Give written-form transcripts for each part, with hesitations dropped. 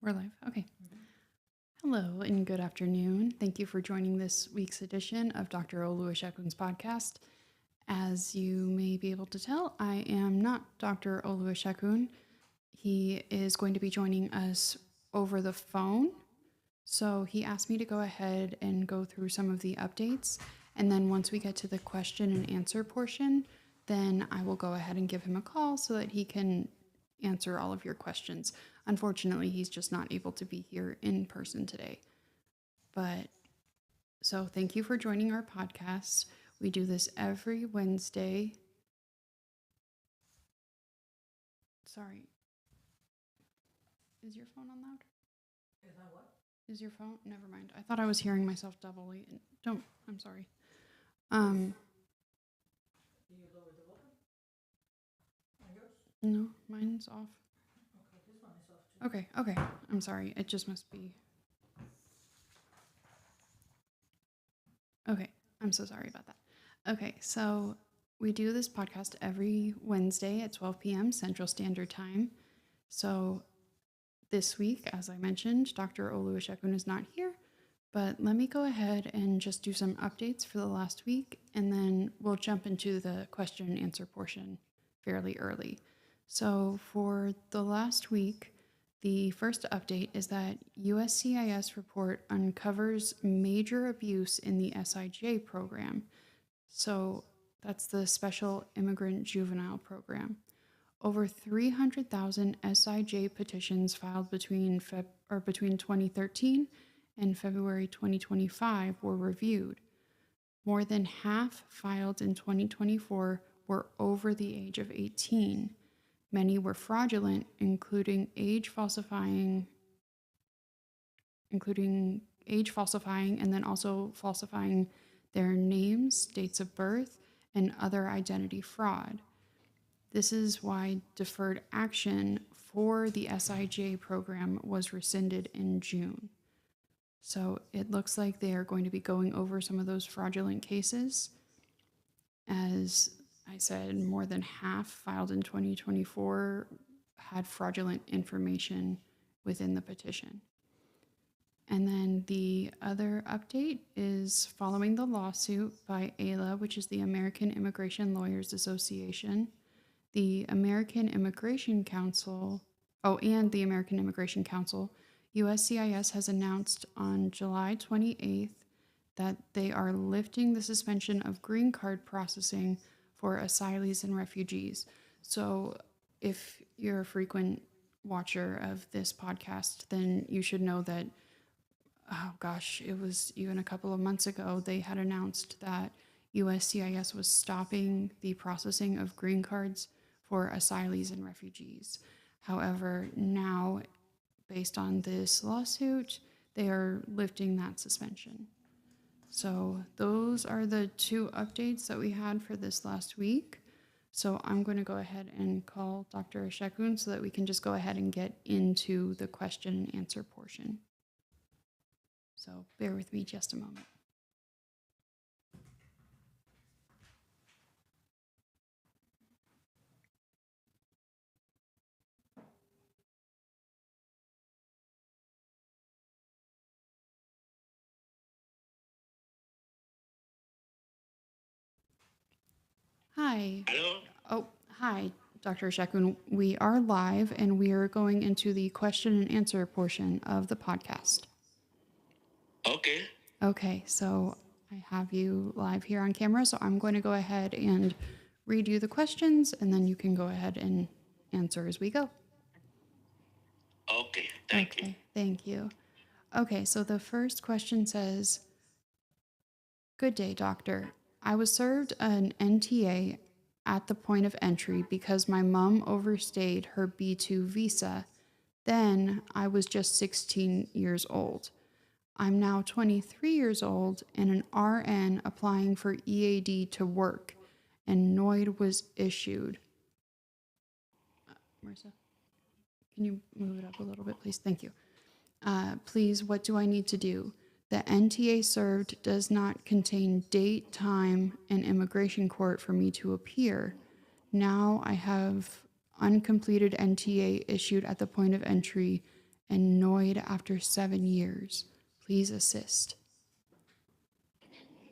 We're live. Okay. Hello and good afternoon. Thank you for joining this week's edition of Dr. Olu Asekun's podcast. As you may be able to tell, I am not Dr. Olu Asekun. He is going to be joining us over the phone. So he asked me to go ahead and go through some of the updates. And then once we get to the question and answer portion, then I will go ahead and give him a call so that he can answer all of your questions. Unfortunately, he's just not able to be here in person today. But so thank you for joining our podcast. We do this every Wednesday. Sorry. Is your phone on loud? Is that what? Is your phone? Never mind. I thought I was hearing myself doubly. I'm sorry. Do you lower the volume? On yours? No, mine's off. Okay, this one is off too. Okay. I'm sorry. It just must be. Okay. I'm so sorry about that. Okay, so we do this podcast every Wednesday at 12 p.m. Central Standard Time. So this week, as I mentioned, Dr. Olu Asekun is not here, but let me go ahead and just do some updates for the last week, and then we'll jump into the question and answer portion fairly early. So for the last week, the first update is that USCIS report uncovers major abuse in the SIJ program. So that's the Special Immigrant Juvenile Program. Over 300,000 SIJ petitions filed between 2013 and February 2025 were reviewed. More than half filed in 2024 were over the age of 18. Many were fraudulent, including age falsifying, and then also falsifying their names, dates of birth, and other identity fraud. This is why deferred action for the SIJ program was rescinded in June. So it looks like they are going to be going over some of those fraudulent cases. As I said, more than half filed in 2024 had fraudulent information within the petition. And then the other update is following the lawsuit by AILA, which is the American Immigration Lawyers Association, the American Immigration Council, USCIS has announced on July 28th that they are lifting the suspension of green card processing for asylees and refugees. So if you're a frequent watcher of this podcast, then you should know that, it was even a couple of months ago, they had announced that USCIS was stopping the processing of green cards for asylees and refugees. However, now, based on this lawsuit, they are lifting that suspension. So those are the two updates that we had for this last week. So I'm going to go ahead and call Dr. Asekun so that we can just go ahead and get into the question and answer portion. So bear with me just a moment. Hi. Hello? Oh, hi, Dr. Asekun. We are live and we are going into the question and answer portion of the podcast. Okay. Okay, so I have you live here on camera, so I'm going to go ahead and read you the questions and then you can go ahead and answer as we go. Okay. Thank you. Thank you. Okay, so the first question says, "Good day, doctor. I was served an NTA at the point of entry because my mom overstayed her B2 visa. Then I was just 16 years old. I'm now 23 years old and an RN applying for EAD to work, and NOID was issued." Marissa, can you move it up a little bit, please? Thank you. "Please, what do I need to do? The NTA served does not contain date, time, and immigration court for me to appear. Now I have uncompleted NTA issued at the point of entry annoyed after 7 years. Please assist.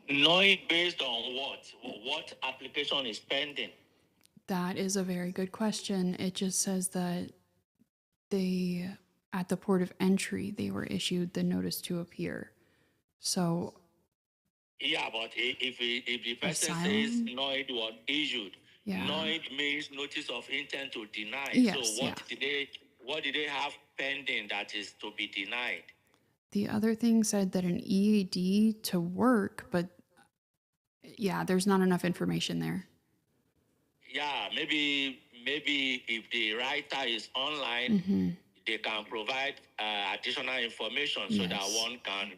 Knowing based on what? What application is pending? That is a very good question. It just says that they, at the port of entry, they were issued the notice to appear. So, Yeah, but if the person asylum? says NOID was issued, Yeah. NOID means notice of intent to deny. Yes, So what did they have pending that is to be denied? The other thing said that an EAD to work, but yeah, there's not enough information there. Yeah, maybe if the writer is online, they can provide additional information so that Yes. one can,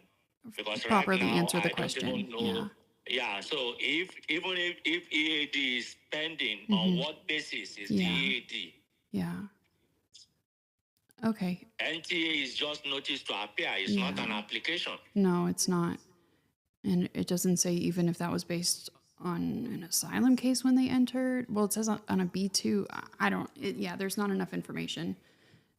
because Properly right now answer the I question. don't even know. Yeah, so if EAD is pending, on what basis is the Yeah. EAD? Yeah. Okay. NTA is just notice to appear. It's not an Yeah. application. No, it's not. And it doesn't say even if that was based on an asylum case when they entered. Well, it says on a B2. I don't, yeah, there's not enough information.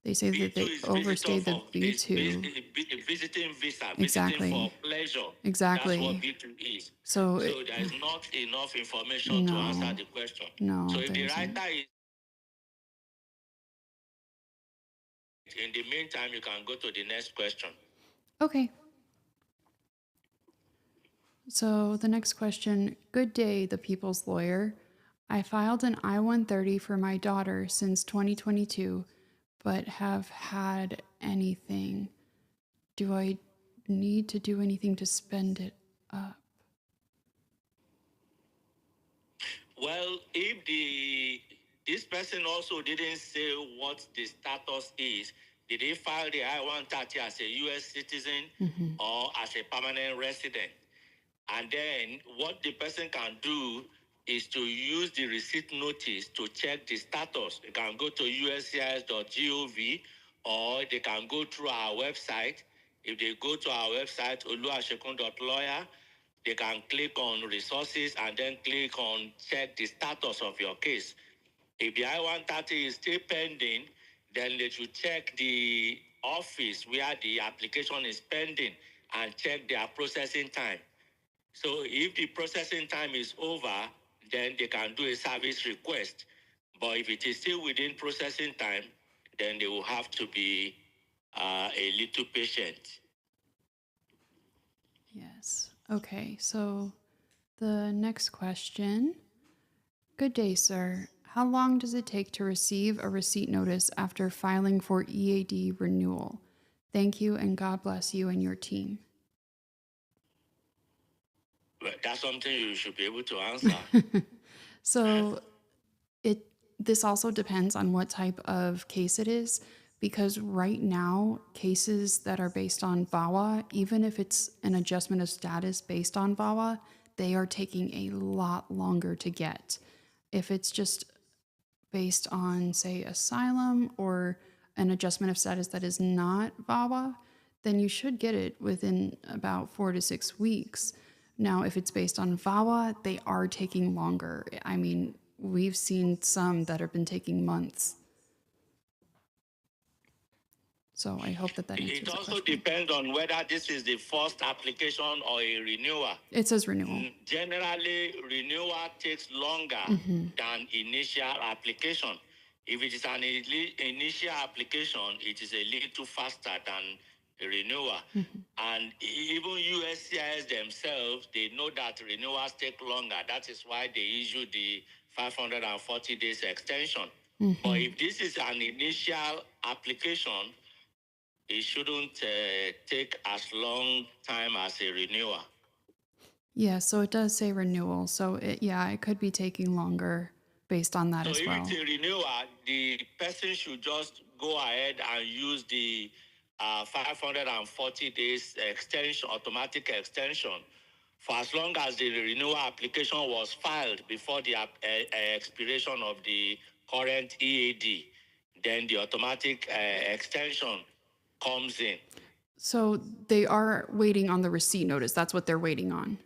They say that B2 they is overstayed the visiting B2. visiting visa, Exactly. visiting for pleasure. Exactly. That's what B2 is. So there's not enough information to answer the question. No, So if there the isn't. writer is, in the meantime, you can go to the next question. Okay. So the next question. Good day, the people's lawyer. I filed an I-130 for my daughter since 2022, but have had anything. Do I need to do anything to spend it up? Well, if this person also didn't say what the status is, did he file the I-130 as a U.S. citizen or as a permanent resident? And then what the person can do is to use the receipt notice to check the status. They can go to USCIS.gov or they can go through our website. If they go to our website, oluasekun.lawyer, they can click on resources and then click on check the status of your case. If the I-130 is still pending, then they should check the office where the application is pending and check their processing time. So if the processing time is over, then they can do a service request. But if it is still within processing time, then they will have to be a little patient. Yes. Okay, so the next question. Good day, sir. How long does it take to receive a receipt notice after filing for EAD renewal? Thank you, and God bless you and your team. Well, that's something you should be able to answer. So this also depends on what type of case it is, because right now cases that are based on VAWA, even if it's an adjustment of status based on VAWA, they are taking a lot longer to get. If it's just based on, say, asylum or an adjustment of status that is not VAWA, then you should get it within about 4 to 6 weeks. Now, if it's based on VAWA, they are taking longer. I mean, we've seen some that have been taking months. So I hope that answers the question. It also depends on whether this is the first application or a renewal. It says renewal. Generally, renewal takes longer than initial application. If it is an initial application, it is a little faster than a renewal. And even USCIS themselves, they know that renewals take longer. That is why they issue the 540 days extension. But if this is an initial application, it shouldn't take as long time as a renewal. Yeah, so it does say renewal. So it could be taking longer based on that as well. So if it's a renewal, the person should just go ahead and use the 540 days extension, automatic extension, for as long as the renewal application was filed before the expiration of the current EAD. Then the automatic extension comes in. So they are waiting on the receipt notice. That's what they're waiting on.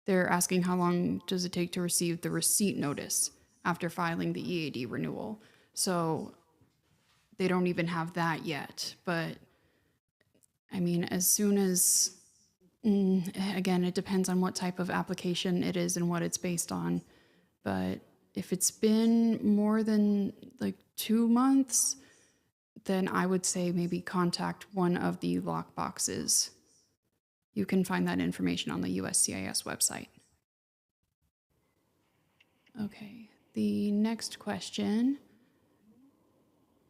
They're asking how long does it take to receive the receipt notice after filing the EAD renewal. So they don't even have that yet. But I mean, as soon as, again, it depends on what type of application it is and what it's based on. But if it's been more than like 2 months, then I would say maybe contact one of the lock boxes. You can find that information on the USCIS website. Okay, the next question.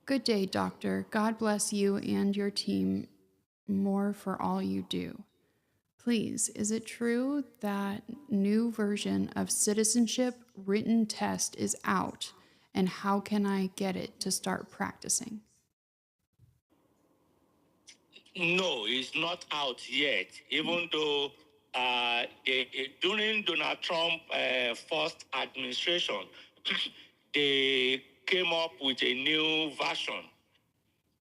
Good day, doctor. God bless you and your team more for all you do. Please, is it true that new version of citizenship written test is out, and how can I get it to start practicing? No, it's not out yet, even though during Donald Trump's first administration, they came up with a new version.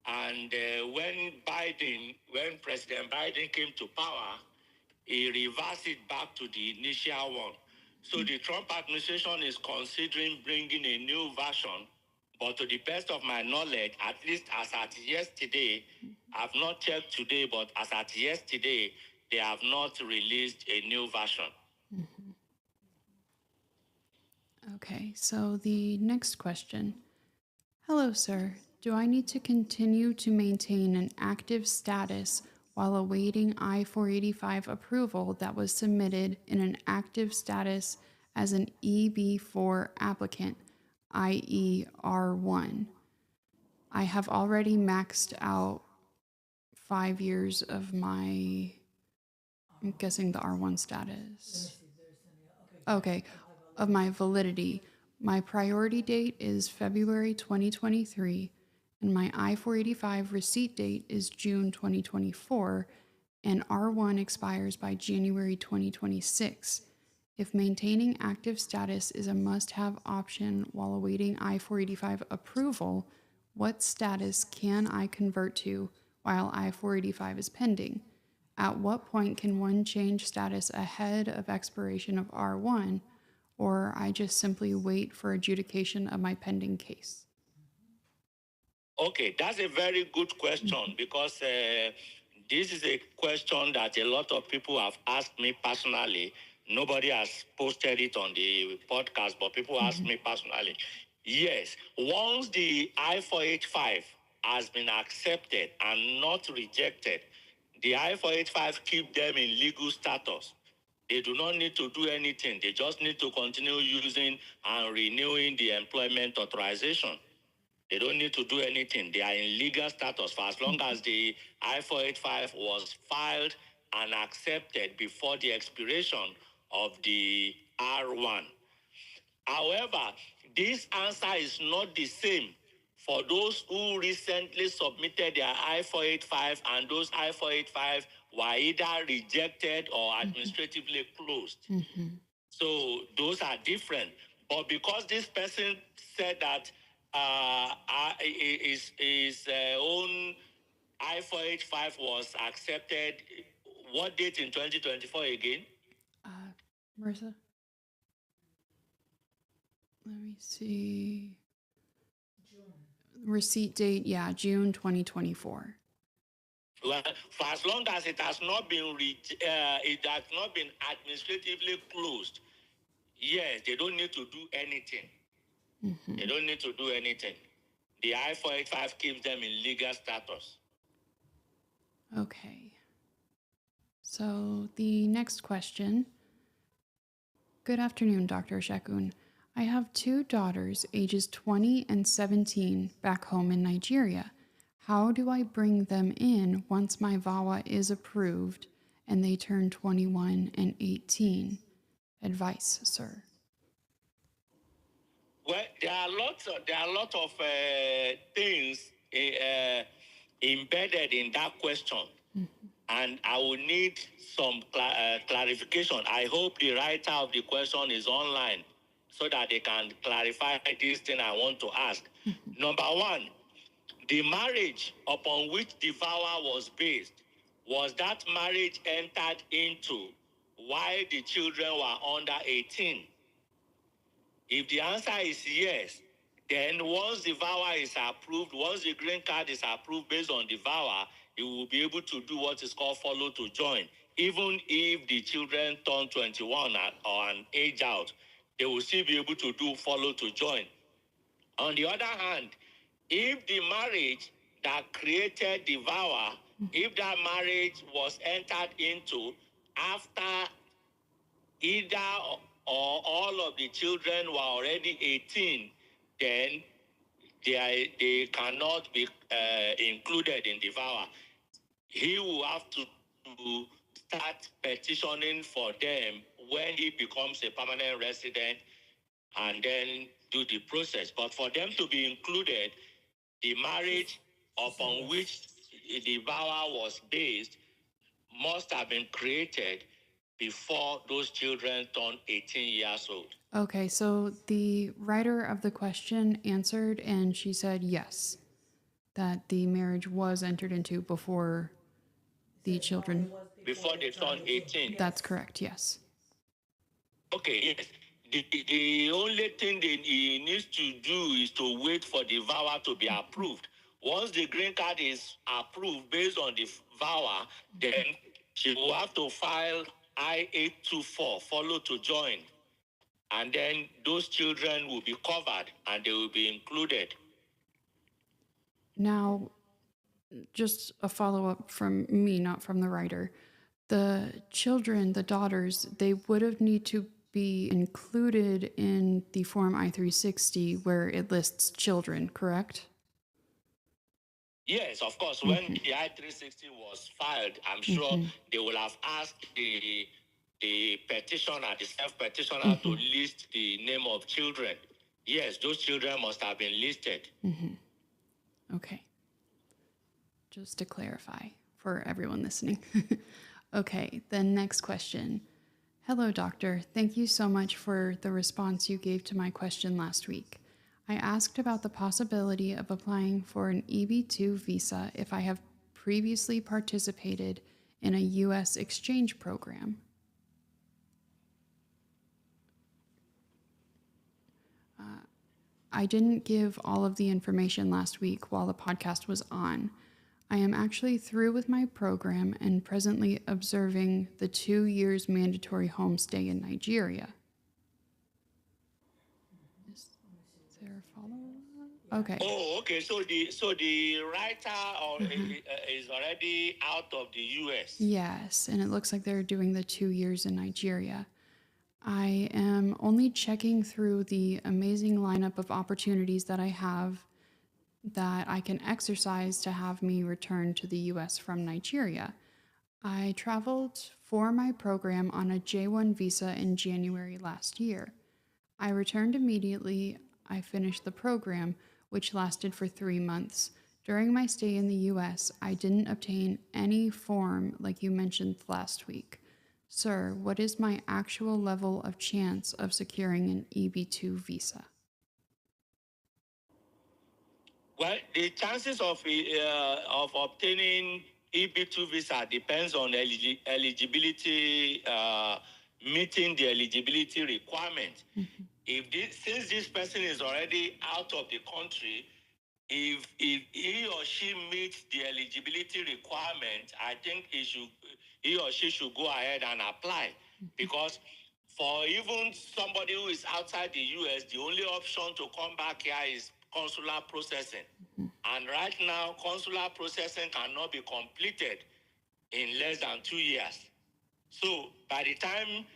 And when President Biden came to power, he reversed it back to the initial one. So the Trump administration is considering bringing a new version, but to the best of my knowledge, at least as at yesterday, I've not checked today, but as at yesterday, they have not released a new version. Okay, so the next question. Hello, sir. Do I need to continue to maintain an active status while awaiting I-485 approval that was submitted in an active status as an EB4 applicant, i.e. R1? I have already maxed out 5 years of my, I'm guessing the R1 status. Okay, of my validity. My priority date is February 2023, and my I-485 receipt date is June 2024, and R1 expires by January 2026. If maintaining active status is a must-have option while awaiting I-485 approval, what status can I convert to while I-485 is pending? At what point can one change status ahead of expiration of R1, or I just simply wait for adjudication of my pending case? Okay, that's a very good question because this is a question that a lot of people have asked me personally. Nobody has posted it on the podcast, but people ask me personally. Yes, once the I-485 has been accepted and not rejected, the I-485 keep them in legal status. They do not need to do anything. They just need to continue using and renewing the employment authorization. They don't need to do anything. They are in legal status for as long as the I-485 was filed and accepted before the expiration of the R1. However, this answer is not the same for those who recently submitted their I-485 and those I-485 were either rejected or administratively closed. So those are different. But because this person said that his own I-485 was accepted, what date in 2024 again? Marissa? Let me see. Receipt date, yeah, June 2024. Well, for as long as it has not been administratively closed, yes, they don't need to do anything. They don't need to do anything. The I-485 keeps them in legal status. Okay. So the next question. Good afternoon, Dr. Asekun. I have 2 daughters, ages 20 and 17, back home in Nigeria. How do I bring them in once my VAWA is approved and they turn 21 and 18? Advice, sir. Well, there are a lot of things embedded in that question, and I will need some clarification. I hope the writer of the question is online so that they can clarify this thing I want to ask. Number one, the marriage upon which the VAWA was based, was that marriage entered into while the children were under 18? If the answer is yes, Then once the VAWA is approved, once the green card is approved based on the VAWA, he will be able to do what is called follow to join. Even if the children turn 21 or an age out, they will still be able to do follow to join. On the other hand, if the marriage that created the VAWA, if that marriage was entered into after either or all of the children were already 18, then they cannot be included in the VAWA. He will have to start petitioning for them when he becomes a permanent resident and then do the process. But for them to be included, the marriage upon which the VAWA was based must have been created before those children turn 18 years old. Okay, so the writer of the question answered, and she said yes, that the marriage was entered into before the children. Before they turn 18. That's correct, yes. Okay, yes. The only thing that he needs to do is to wait for the VAWA to be approved. Once the green card is approved based on the VAWA, then she will have to file I-824, follow to join. And then those children will be covered and they will be included. Now, just a follow-up from me, not from the writer. The children, the daughters, they would have need to be included in the Form I-360 where it lists children, correct? Yes, of course. When the I-360 was filed, I'm sure they will have asked the petitioner, the self-petitioner, to list the name of children. Yes, those children must have been listed. Okay. Just to clarify for everyone listening. Okay, the next question. Hello, doctor. Thank you so much for the response you gave to my question last week. I asked about the possibility of applying for an EB2 visa if I have previously participated in a U.S. exchange program. I didn't give all of the information last week while the podcast was on. I am actually through with my program and presently observing the 2 years mandatory homestay in Nigeria. Is there a follow-up? Okay. Oh, okay. So the writer is already out of the U.S. Yes, and it looks like they're doing the 2 years in Nigeria. I am only checking through the amazing lineup of opportunities that I have that I can exercise to have me return to the US from Nigeria. I traveled for my program on a J1 visa in January last year. I returned immediately. I finished the program, which lasted for 3 months. During my stay in the US, I didn't obtain any form like you mentioned last week. Sir, what is my actual level of chance of securing an EB2 visa? Well, the chances of obtaining EB2 visa depends on eligibility, meeting the eligibility requirement. Since this person is already out of the country, if he or she meets the eligibility requirement, I think he or she should go ahead and apply, because for even somebody who is outside the US, the only option to come back here is consular processing. And right now, consular processing cannot be completed in less than 2 years. So by the time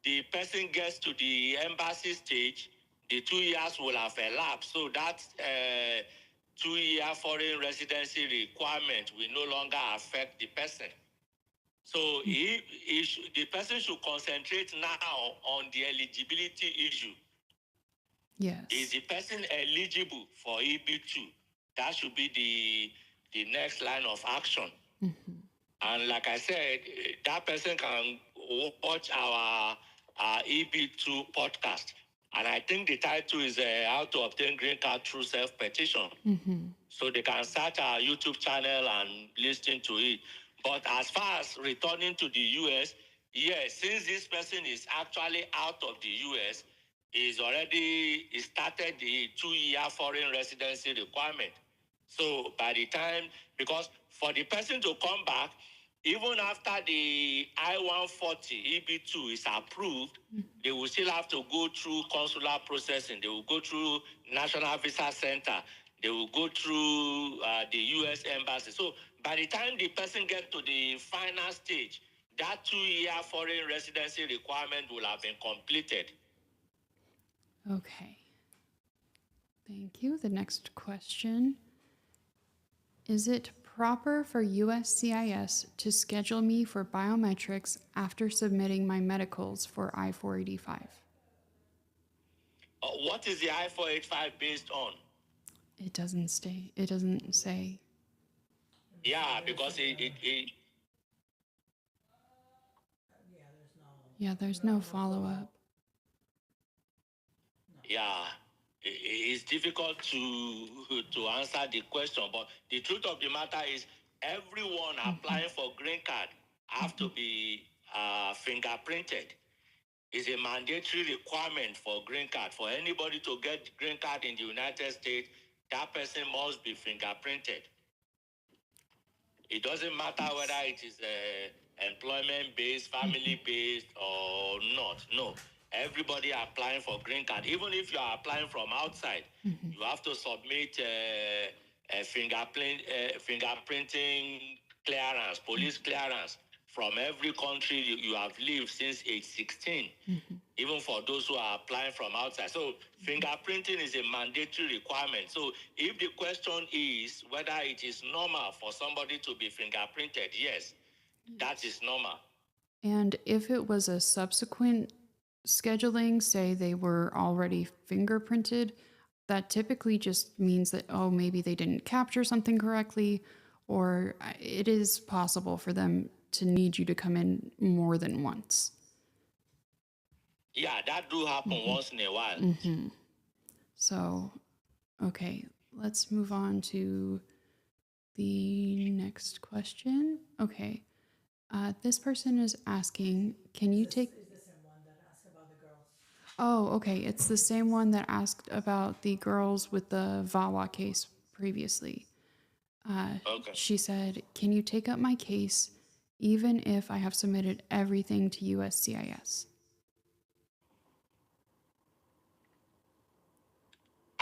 the person gets to the embassy stage, the 2 years will have elapsed. So that 2-year foreign residency requirement will no longer affect the person. So the person should concentrate now on the eligibility issue. Yes. Is the person eligible for EB2? That should be the next line of action. And like I said, that person can watch our EB2 podcast. And I think the title is How to Obtain Green Card Through Self-Petition. So they can search our YouTube channel and listen to it. But as far as returning to the US, yes, since this person is actually out of the US, he started the 2-year foreign residency requirement. So by the time, because for the person to come back, even after the I-140 EB2 is approved, they will still have to go through consular processing. They will go through National Visa Center. They will go through the U.S. Embassy. So by the time the person gets to the final stage, that 2-year foreign residency requirement will have been completed. Okay. Thank you. The next question. Is it proper for USCIS to schedule me for biometrics after submitting my medicals for I-485? What is the I-485 based on? It doesn't say. Yeah, because There's no follow-up. yeah, it's difficult to answer the question, but the truth of the matter is everyone applying for green card have to be fingerprinted. It's a mandatory requirement for green card. For anybody to get green card in the United States, that person must be fingerprinted. It doesn't matter whether it is employment-based, family-based, or not. No. Everybody applying for green card, even if you are applying from outside, you have to submit a fingerprinting clearance, police clearance from every country you have lived since age 16. Even for those who are applying from outside. So fingerprinting is a mandatory requirement. So if the question is whether it is normal for somebody to be fingerprinted, yes, that is normal. And if it was a subsequent scheduling, say they were already fingerprinted, that typically just means that, oh, maybe they didn't capture something correctly, or it is possible for them to need you to come in more than once. Yeah, that do happen once in a while. So, okay, let's move on to the next question. Okay. This person is asking, can you take... Is the same one that asked about the girls? Oh, okay. It's the same one that asked about the girls with the VAWA case previously. Okay. She said, can you take up my case even if I have submitted everything to USCIS?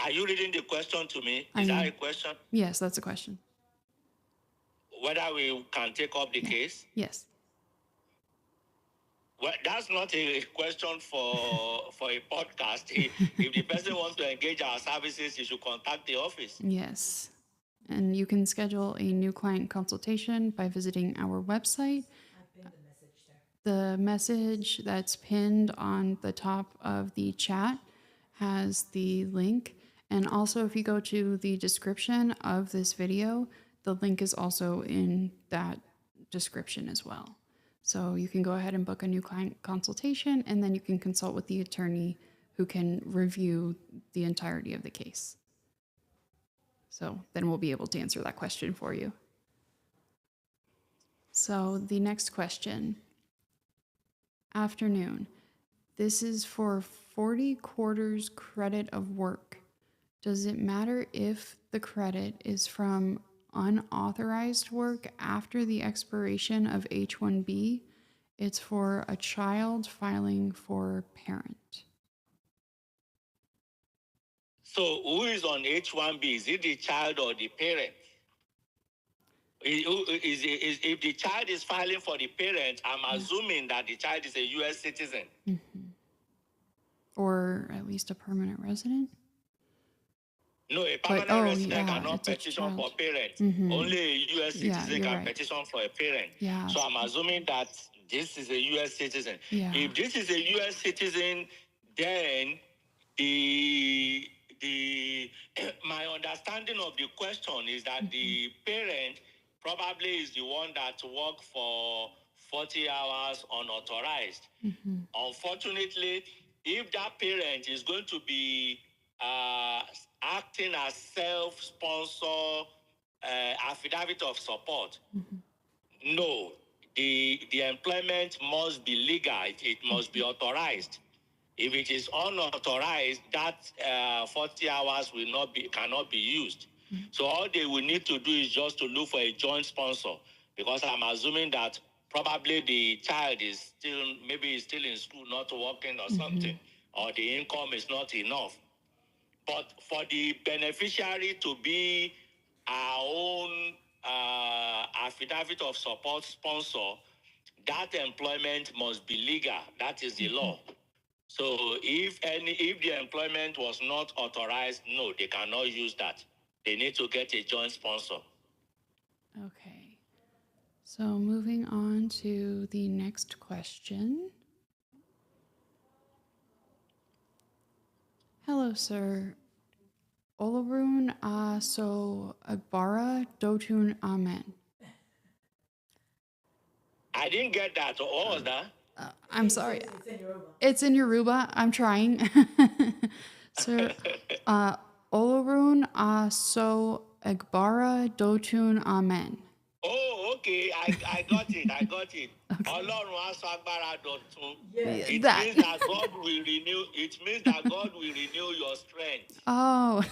Are you reading the question to me? Is that a question? Yes, that's a question. Whether we can take up the case? Yes. Well, that's not a question for a podcast. If the person wants to engage our services, you should contact the office. Yes. And you can schedule a new client consultation by visiting our website. I pinned the message there. The message that's pinned on the top of the chat has the link. And also, if you go to the description of this video, the link is also in that description as well. So you can go ahead and book a new client consultation, and then you can consult with the attorney who can review the entirety of the case. So then we'll be able to answer that question for you. So the next question. Afternoon. This is for 40 quarters credit of work. Does it matter if the credit is from unauthorized work after the expiration of H-1B? It's for a child filing for parent. So who is on H-1B? Is it the child or the parent? If the child is filing for the parent, I'm assuming that the child is a U.S. citizen. Or at least a permanent resident? No, a permanent resident cannot petition for parent. Only a U.S. citizen can petition for a parent. Yeah. So I'm assuming that this is a U.S. citizen. Yeah. If this is a U.S. citizen, then my understanding of the question is that the parent probably is the one that worked for 40 hours unauthorized. Unfortunately, if that parent is going to be acting as self-sponsor affidavit of support, no, the employment must be legal. It must be authorized. If it is unauthorized, that 40 hours cannot be used. So all they will need to do is just to look for a joint sponsor, because I'm assuming that probably the child is still in school, not working or something, or the income is not enough. But for the beneficiary to be our own affidavit of support sponsor, that employment must be legal. That is the law. So if the employment was not authorized, no, they cannot use that. They need to get a joint sponsor. Okay. So moving on to the next question. Hello, sir. Olarun so agbara dotun amen. I didn't get that. What was that? I'm sorry. It's in Yoruba. It's in Yoruba. I'm trying. Sir, Olarun so agbara dotun amen. Oh, okay. I got it. I got it. Ọlọ́run á sọ agbára dọ̀tun. Yeah. It That- means that God will renew. It means that God will renew your strength. Oh.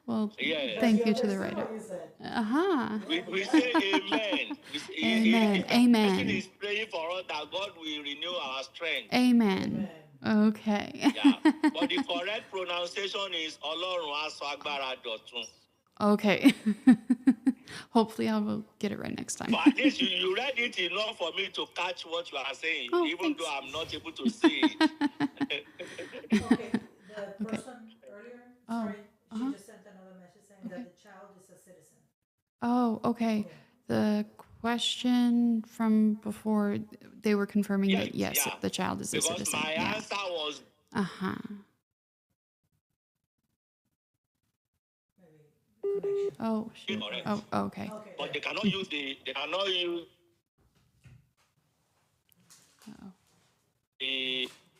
Well, Yeah. thank you to the understood writer. what you said. Uh-huh. We say amen. Amen. Amen. Person is praying for us that God will renew our strength. Amen. Amen. Okay. Yeah. But the correct pronunciation is Ọlọ́run á sọ agbára dọ̀tun. Okay. Hopefully I will get it right next time. But at least you read it enough for me to catch what you are saying, Oh, even thanks. though I'm not able to see it. Okay, the person earlier, Oh, sorry, uh-huh. she just sent another message saying that the child is a citizen. Oh, okay. The question from before, they were confirming that yes, yeah. the child is a Because citizen. my Yeah. answer was Uh-huh. Maybe connection. Oh, shoot. Correct. Oh, okay. Okay. but they cannot use the Uh-oh.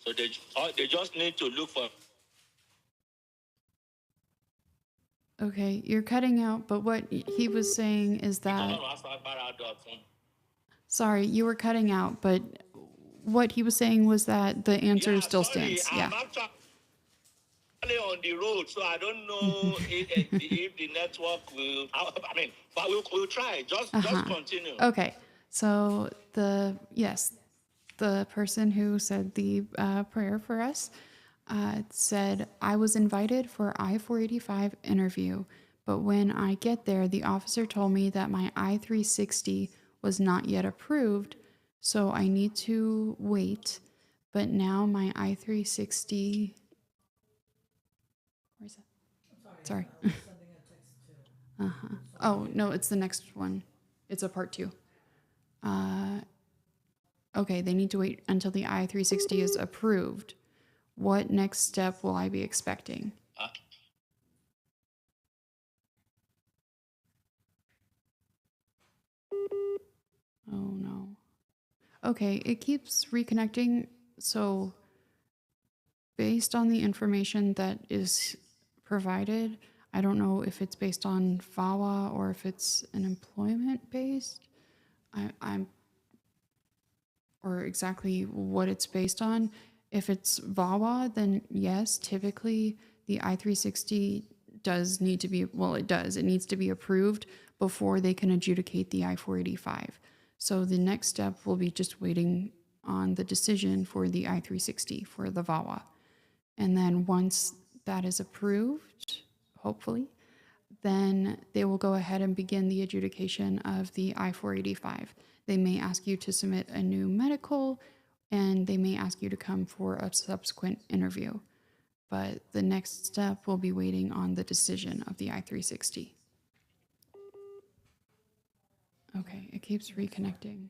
so they just need to look for Okay, you're cutting out, but what he was saying is that, sorry, you were cutting out, but what he was saying was that the answer still stands. Yeah. I'm actually on the road, so I don't know if the network will. I mean, but we'll try. Just continue. Okay, so the person who said the prayer for us said, I was invited for I-485 interview, but when I get there, the officer told me that my I-360 was not yet approved, so I need to wait. But now my I-360, where's that? Sorry. I was sending a text to. Oh, no, it's the next one. It's a part 2. Okay, they need to wait until the I-360 is approved. What next step will I be expecting? Oh, no. Okay, it keeps reconnecting. So based on the information that is provided, I don't know if it's based on VAWA or if it's an employment based. I'm or exactly what it's based on. If it's VAWA, then yes, typically the I-360 does need to be, well, it does. It needs to be approved before they can adjudicate the I-485. So the next step will be just waiting on the decision for the I-360 for the VAWA. And then once that is approved, hopefully, then they will go ahead and begin the adjudication of the I-485. They may ask you to submit a new medical, and they may ask you to come for a subsequent interview. But the next step will be waiting on the decision of the I-360. Okay, it keeps reconnecting.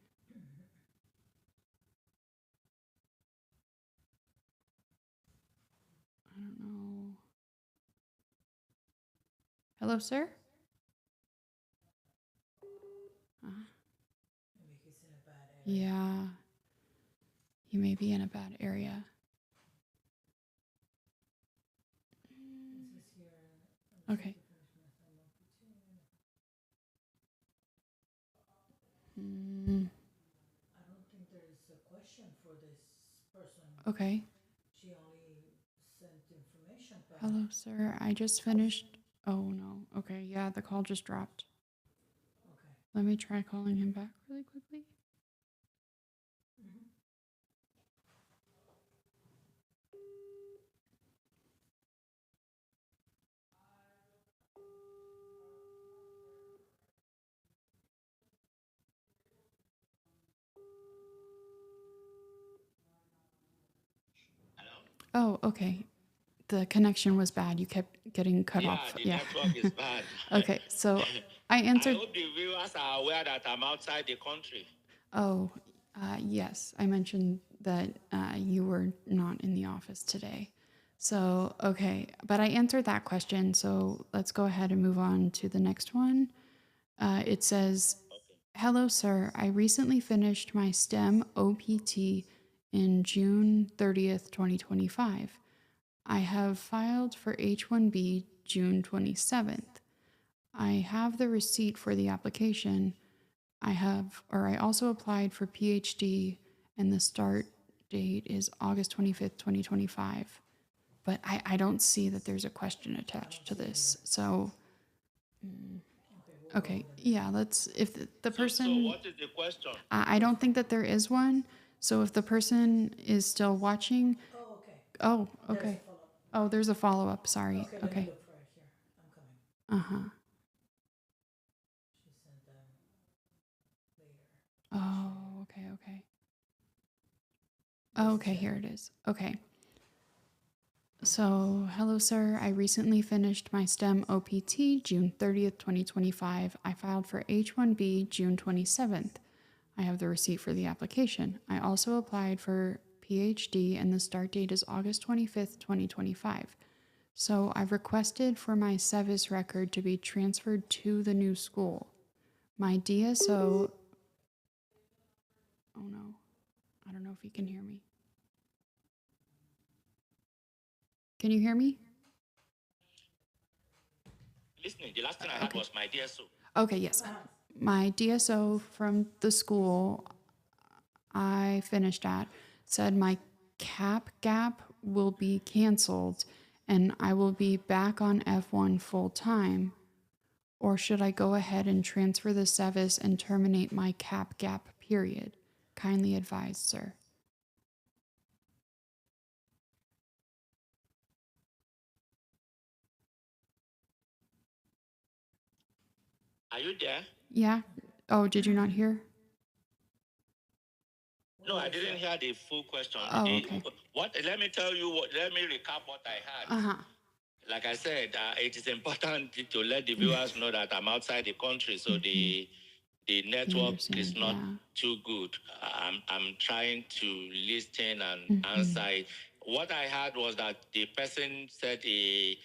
I don't know. Hello, sir? Maybe he's in a bad area. Yeah. You may be in a bad area. This is here. Okay. I don't think there is a question for this person, Okay. she only sent information, but Hello, sir. I just finished. Oh, no. Okay. Yeah, the call just dropped. okay. Let me try calling him back really quickly. Mhm. Oh, okay. The connection was bad. You kept getting cut Yeah, off. the Yeah. network is bad. Okay. So I I answered. hope the viewers are aware that I'm outside the country. Oh, yes. I mentioned that you were not in the office today. So, okay. But I answered that question. So let's go ahead and move on to the next one. It says, Okay. hello, sir. I recently finished my STEM OPT in June 30th, 2025. I have filed for H-1B June 27th. I have the receipt for the application. I also applied for PhD, and the start date is August 25th, 2025. But I don't see that there's a question attached to this. So, Okay, we'll go okay, with it. yeah, if the So person, what is the question? I don't think that there is one. So if the person is still watching, Oh, okay. oh, There's a okay. follow-up. Oh, there's a follow up. Sorry. Okay, let me Okay. look for it here. I'm coming. Uh huh. She sent them later. Oh, okay, okay. Oh, okay, here it is. Okay. So, hello, sir. I recently finished my STEM OPT June 30th, 2025. I filed for H-1B June 27th. I have the receipt for the application. I also applied for PhD, and the start date is August 25th, 2025. So, I've requested for my SEVIS record to be transferred to the new school. My DSO. Oh no. I don't know if you can hear me. Can you hear me? Listening, the last thing I had Okay. was my DSO. Okay, yes. My DSO from the school I finished at said my cap gap will be canceled and I will be back on F1 full time. Or should I go ahead and transfer the SEVIS and terminate my cap gap period? Kindly advise, sir. Are you there? Yeah? Oh, did you not hear? No, I didn't hear the full question. Oh, okay. What? Let me tell you what. Let me recap what I had. Uh huh. Like I said, it is important to let the viewers know that I'm outside the country, so the network is Understand, not yeah. too good. I'm trying to listen and Mhm. answer it. What I heard was that the person said he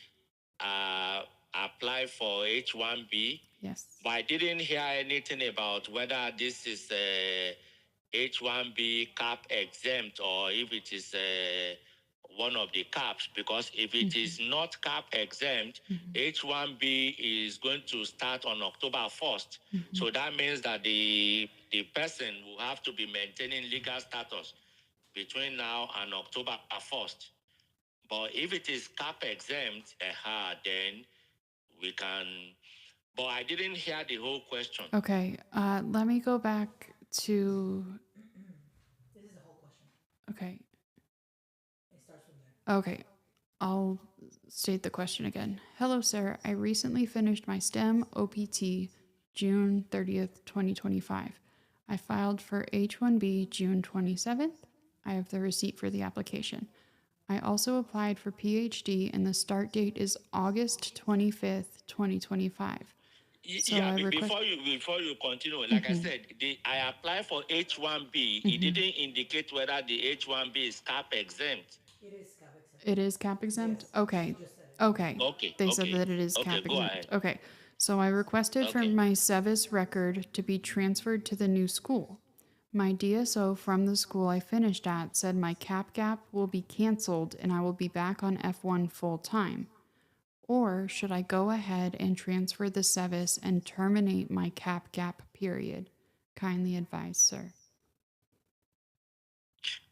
applied for H1B, Yes. but I didn't hear anything about whether this is H1B cap exempt or if it is one of the caps, because if it is not cap exempt, H1B is going to start on October 1st. So that means that the person will have to be maintaining legal status between now and October 1st. But if it is cap exempt, then we can. But I didn't hear the whole question. Okay, let me go back to. This is the whole question. Okay, It starts from there. okay. I'll state the question again. Hello, sir. I recently finished my STEM OPT June 30th, 2025. I filed for H-1B June 27th. I have the receipt for the application. I also applied for PhD, and the start date is August 25th, 2025. So Yeah, I request. before you continue, like I said, I applied for H1B. It didn't indicate whether the H1B is cap exempt. It is cap exempt. It is cap exempt? Yes, Okay. she just said it. Okay. Okay, They said okay. that it is Okay, cap go exempt. ahead. Okay. So I requested for Okay. my SEVIS record to be transferred to the new school. My DSO from the school I finished at said my cap gap will be canceled and I will be back on F1 full time. Or should I go ahead and transfer the SEVIS and terminate my cap gap period? Kindly advise, sir.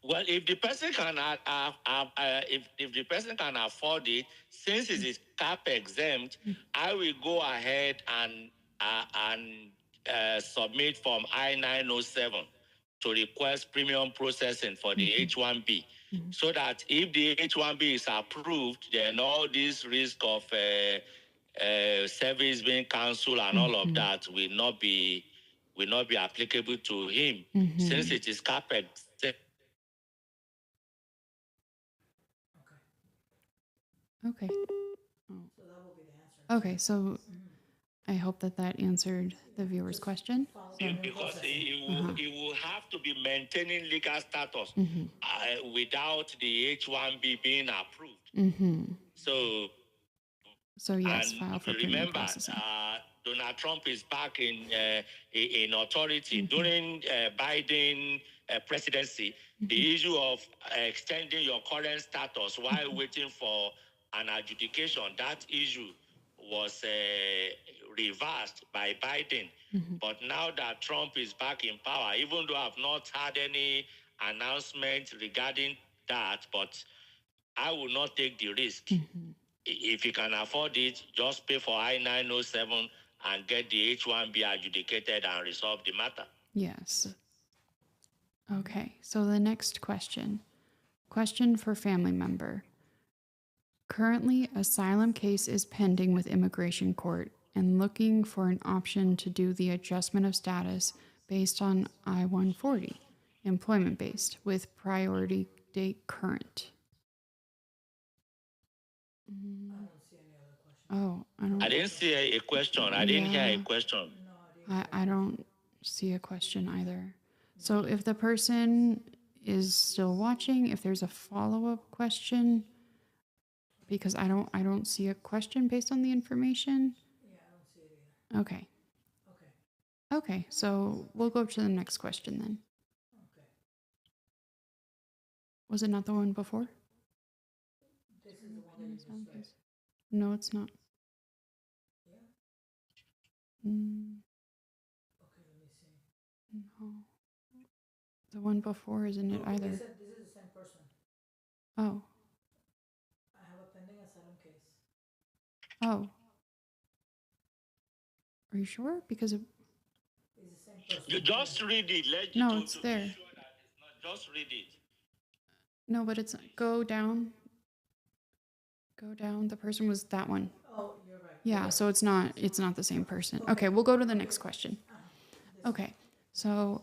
Well, if the person can if the person can afford it, since it is cap exempt, I will go ahead and submit Form I-907 to request premium processing for the H-1B, so that if the H-1B is approved, then all this risk of service being cancelled and all of that will not be applicable to him, since it is cap exempt. Okay. So that will be the answer. Okay, so I hope that answered the viewer's question. Follow So, premium Because processing. it will have to be maintaining legal status without the H-1B being approved. so yes, And file for premium remember, processing. Donald Trump is back in authority. During Biden presidency, the issue of extending your current status while waiting for an adjudication, that issue was reversed by Biden. But now that Trump is back in power, even though I've not had any announcement regarding that, but I will not take the risk. If you can afford it, just pay for I-907 and get the H-1B adjudicated and resolve the matter. Yes. Okay, so the next question. Question for family member. Currently, asylum case is pending with immigration court and looking for an option to do the adjustment of status based on I-140, employment based, with priority date current. I don't see any other question. Oh, I didn't see a question. I didn't hear a question. No, I didn't. I don't see a question either. So if the person is still watching, if there's a follow-up question, because I don't see a question based on the information. Yeah, I don't see it either. Okay. Okay. Okay, so we'll go to the next question then. Okay. Was it not the one before? This is the one that you just read. No, it's not. Yeah. Okay, let me see. No. The one before isn't it either. This is the same person. Oh. I have a pending asylum case. Oh. Are you sure? Because It's the same person. You just read it. No, it's there. Be sure that it's not, just read it. No, but it's go down. Go down. The person was that one. Oh, you're right. Yeah, so it's not the same person. Okay, we'll go to the next question. Okay. So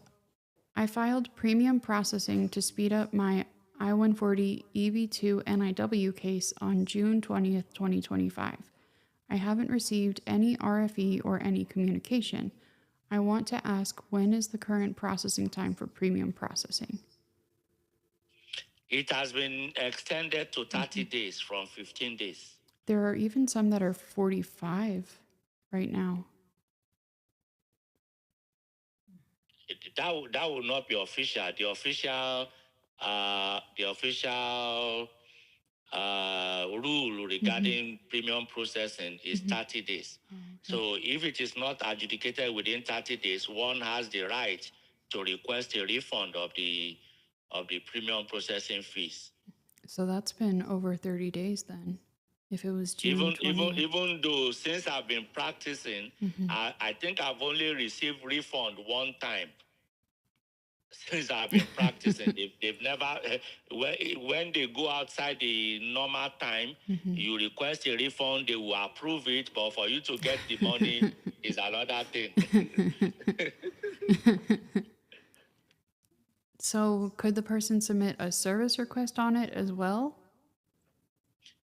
I filed premium processing to speed up my I-140 EB2 NIW case on June 20th, 2025. I haven't received any RFE or any communication. I want to ask, when is the current processing time for premium processing? It has been extended to 30 days from 15 days. There are even some that are 45 right now. That will not be official. The official rule regarding premium processing is 30 days. So if it is not adjudicated within 30 days, one has the right to request a refund of the premium processing fees. So that's been over 30 days then. If it was June 20th. Even though since I've been practicing, I think I've only received refund one time. Since I've been practicing, they've never, when they go outside the normal time, you request a refund, they will approve it, but for you to get the money is another thing. So could the person submit a service request on it as well?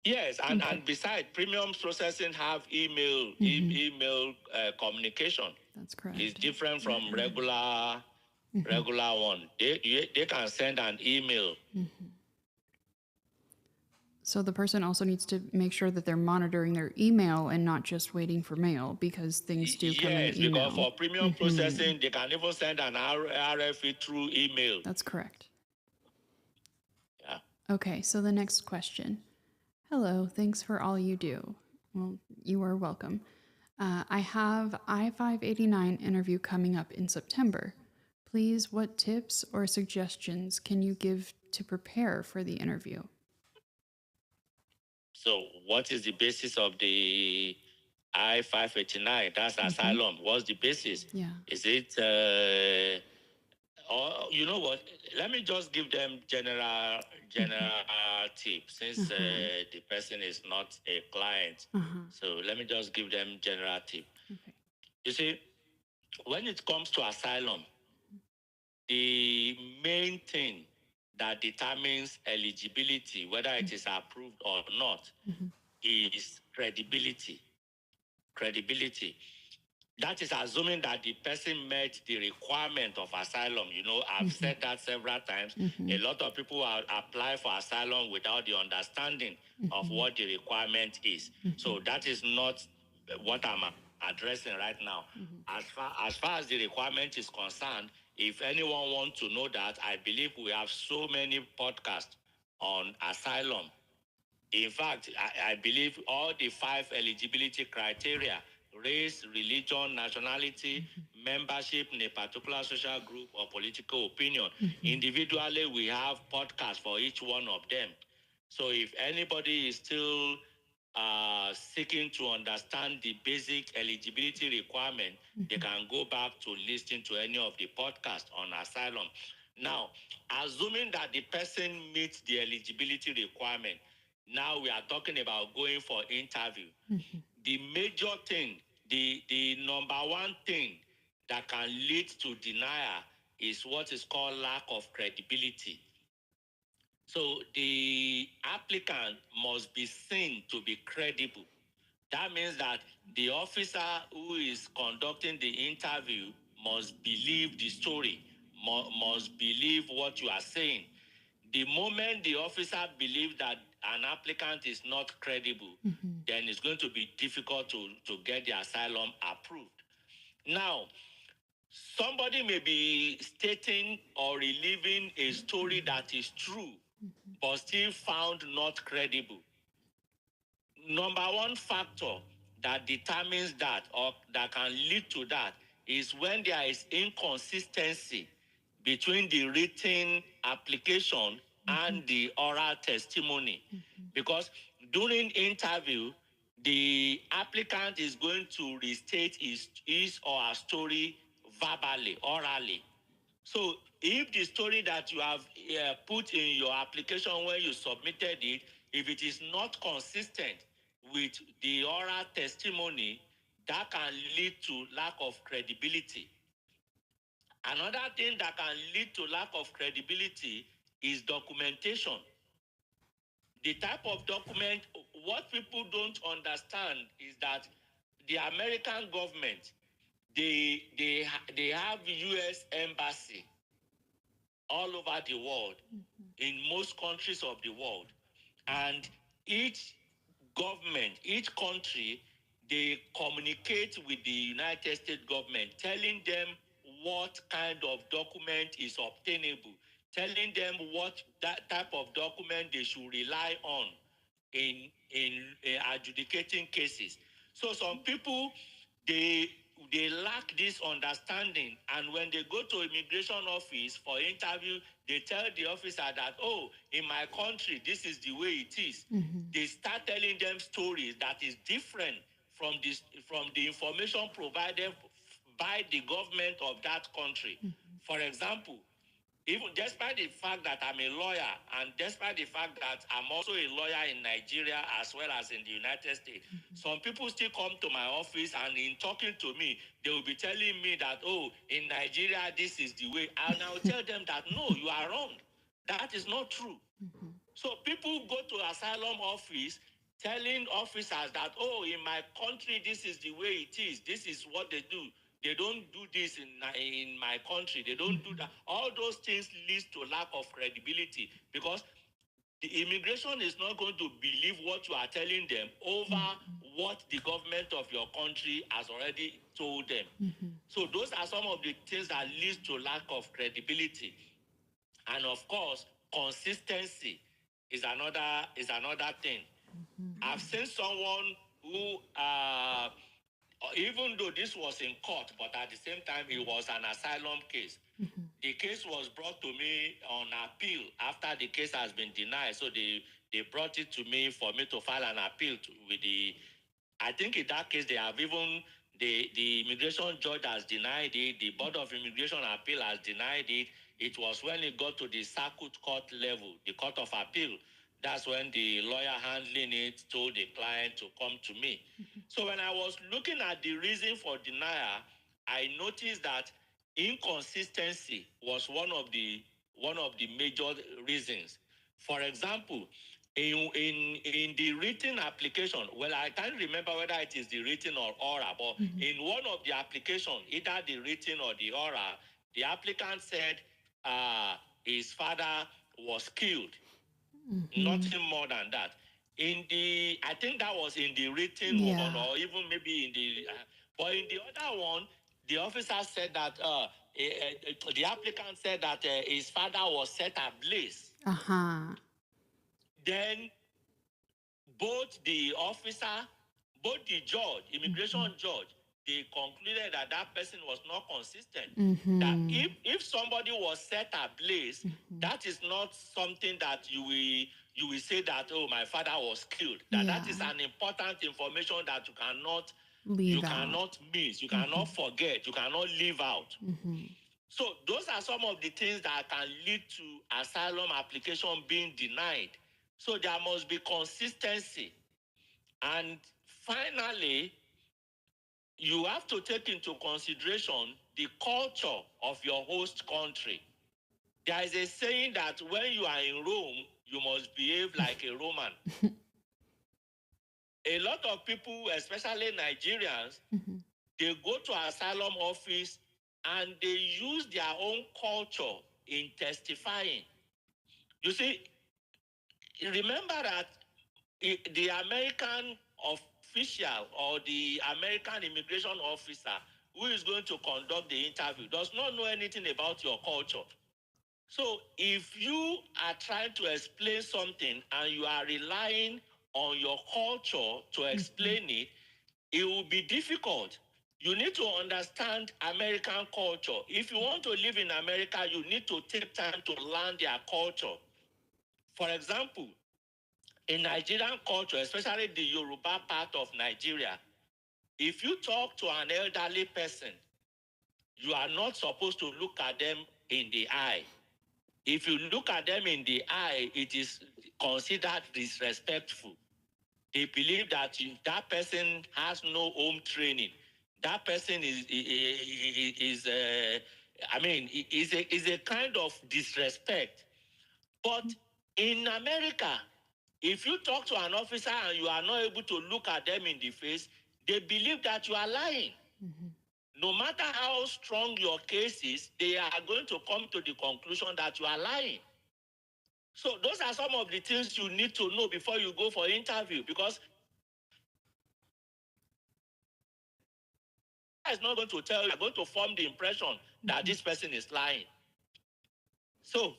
Yes, and besides, premium processing have email communication. That's correct. It's different from regular one. They can send an email. So the person also needs to make sure that they're monitoring their email and not just waiting for mail, because things do come in the email. Yes, because for premium processing, they can even send an RFE through email. That's correct. Yeah. Okay, so the next question. Hello, thanks for all you do. Well, you are welcome. I have I-589 interview coming up in September. Please, what tips or suggestions can you give to prepare for the interview? So, what is the basis of the I-589? That's asylum. What's the basis? Yeah. Is it, or you know what? Let me just give them general tip, since the person is not a client. So let me just give them general tip. Okay. You see, when it comes to asylum, the main thing that determines eligibility, whether it is approved or not, is credibility. Credibility. That is assuming that the person met the requirement of asylum. You know, I've said that several times. A lot of people apply for asylum without the understanding of what the requirement is. So that is not what I'm addressing right now. As far as the requirement is concerned, if anyone wants to know that, I believe we have so many podcasts on asylum. In fact, I believe all the 5 eligibility criteria: race, religion, nationality, membership in a particular social group, or political opinion. Individually, we have podcasts for each one of them. So if anybody is still seeking to understand the basic eligibility requirement, they can go back to listen to any of the podcasts on asylum. Now, assuming that the person meets the eligibility requirement, now we are talking about going for interview. The major thing, the number one thing that can lead to denial is what is called lack of credibility. So the applicant must be seen to be credible. That means that the officer who is conducting the interview must believe the story, must believe what you are saying. The moment the officer believes that an applicant is not credible, then it's going to be difficult to get the asylum approved. Now, somebody may be stating or reliving a story that is true, but still found not credible. Number one factor that determines that, or that can lead to that, is when there is inconsistency between the written application and the oral testimony. Because during interview, the applicant is going to restate his or her story verbally, orally. So if the story that you have put in your application when you submitted it, if it is not consistent with the oral testimony, that can lead to lack of credibility. Another thing that can lead to lack of credibility is documentation. The type of document, what people don't understand is that the American government, they have US embassy all over the world, in most countries of the world. And each government, each country, they communicate with the United States government, telling them what kind of document is obtainable, telling them what that type of document they should rely on in adjudicating cases. So some people, they lack this understanding, and when they go to immigration office for interview, they tell the officer that, oh, in my country this is the way it is. They start telling them stories that is different from the information provided by the government of that country. For example, even despite the fact that I'm a lawyer, and despite the fact that I'm also a lawyer in Nigeria as well as in the United States, some people still come to my office, and in talking to me, they will be telling me that, oh, in Nigeria, this is the way. And I'll tell them that, no, you are wrong. That is not true. So people go to asylum office telling officers that, oh, in my country, this is the way it is. This is what they do. They don't do this in my country. They don't do that. All those things leads to lack of credibility, because the immigration is not going to believe what you are telling them over what the government of your country has already told them. So those are some of the things that leads to lack of credibility. And of course, consistency is another thing. I've seen someone who, even though this was in court, but at the same time, it was an asylum case. The case was brought to me on appeal after the case has been denied. So they brought it to me for me to file an appeal with the, I think in that case, they have even, the immigration judge has denied it. The Board of Immigration Appeal has denied it. It was when it got to the circuit court level, the Court of Appeal. That's when the lawyer handling it told the client to come to me. So when I was looking at the reason for denial, I noticed that inconsistency was one of the major reasons. For example, in the written application, well, I can't remember whether it is the written or oral, but in one of the application, either the written or the oral, the applicant said his father was killed. Nothing more than that. In the, I think that was in the written one, or even maybe in the, but in the other one, the officer said that the applicant said that his father was set ablaze. Then both the officer, both the judge, immigration judge, they concluded that that person was not consistent. That if somebody was set ablaze, that is not something that you will say that, oh, my father was killed. That is an important information that you cannot cannot miss, you cannot forget, you cannot leave out. So those are some of the things that can lead to asylum application being denied. So there must be consistency. And finally, you have to take into consideration the culture of your host country. There is a saying that when you are in Rome, you must behave like a Roman. A lot of people, especially Nigerians, they go to asylum office and they use their own culture in testifying. You see, remember that the American official or the American immigration officer who is going to conduct the interview does not know anything about your culture. So if you are trying to explain something and you are relying on your culture to explain it, it will be difficult. You need to understand American culture. If you want to live in America, you need to take time to learn their culture. For example, in Nigerian culture, especially the Yoruba part of Nigeria, if you talk to an elderly person, you are not supposed to look at them in the eye. If you look at them in the eye, it is considered disrespectful. They believe that that person has no home training. That person is a kind of disrespect. But in America, if you talk to an officer and you are not able to look at them in the face, they believe that you are lying. No matter how strong your case is, they are going to come to the conclusion that you are lying. So those are some of the things you need to know before you go for interview, because it's not going to tell you, you're going to form the impression that this person is lying. So